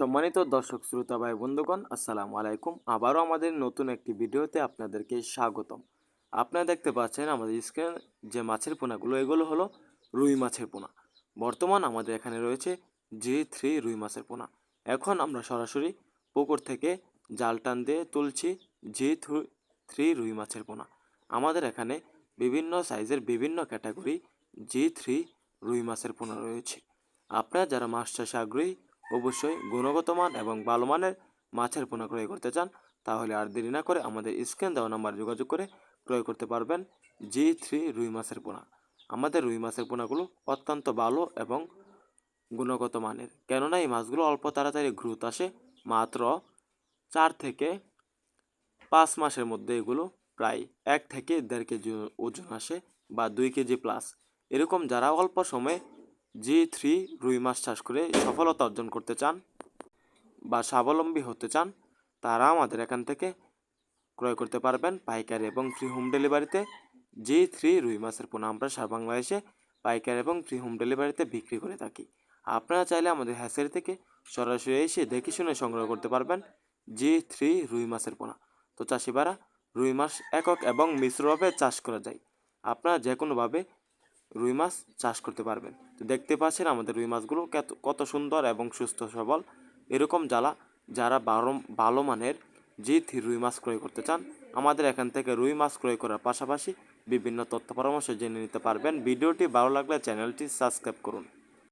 সম্মানিত দর্শক শ্রোতা ভাই বন্ধুগণ, আসসালামু আলাইকুম। আবারও আমাদের নতুন একটি ভিডিওতে আপনাদেরকে স্বাগতম। আপনারা দেখতে পাচ্ছেন আমাদের স্ক্রিনে যে মাছের পোনাগুলো, এগুলো হলো রুই মাছের পোনা। বর্তমান আমাদের এখানে রয়েছে G3 রুই মাছের পোনা। এখন আমরা সরাসরি পুকুর থেকে জাল টান দিয়ে তুলছি G3 রুই মাছের পোনা। আমাদের এখানে বিভিন্ন সাইজের বিভিন্ন ক্যাটাগরি G3 রুই মাছের পোনা রয়েছে। আপনারা যারা মাছ চাষে আগ্রহী, অবশ্যই গুণগত মান এবং ভালো মানের মাছের পোনা ক্রয় করতে চান, তাহলে আর দেরি না করে আমাদের স্ক্রিন দেওয়া নাম্বার যোগাযোগ করে ক্রয় করতে পারবেন G3 রুই মাছের পোনা। আমাদের রুই মাছের পোনাগুলো অত্যন্ত ভালো এবং গুণগত মানের, কেননা এই মাছগুলো অল্প তাড়াতাড়ি গ্রোথ আসে। মাত্র 4 থেকে 5 মাসের মধ্যে এগুলো প্রায় 1 থেকে 1.5 কেজি ওজন আসে, বা 2 কেজি প্লাস। এরকম যারা অল্প সময়ে G3 রুই মাছ চাষ করে সফলতা অর্জন করতে চান বা স্বাবলম্বী হতে চান, তারা আমাদের এখান থেকে ক্রয় করতে পারবেন পাইকারি এবং ফ্রি হোম ডেলিভারিতে। G3 রুই মাছের পোনা আমরা সারা বাংলাদেশে পাইকারি এবং ফ্রি হোম ডেলিভারিতে বিক্রি করে থাকি। আপনারা চাইলে আমাদের হ্যাচারি থেকে সরাসরি এসে দেখে শুনে সংগ্রহ করতে পারবেন G3 রুই মাছের পোনা। তো চাষিবারা, রুই মাছ একক এবং মিশ্রভাবে চাষ করা যায়। আপনারা যে কোনোভাবে রুই মাছ চাষ করতে পারবেন। তো দেখতে পাচ্ছেন আমাদের রুই মাছগুলো কত সুন্দর এবং সুস্থ সবল। এরকম যারা ভালো মানের G3 রুই মাছ ক্রয় করতে চান, আমাদের এখান থেকে রুই মাছ ক্রয় করার পাশাপাশি বিভিন্ন তথ্য পরামর্শ জেনে নিতে পারবেন। ভিডিওটি ভালো লাগলে চ্যানেলটি সাবস্ক্রাইব করুন।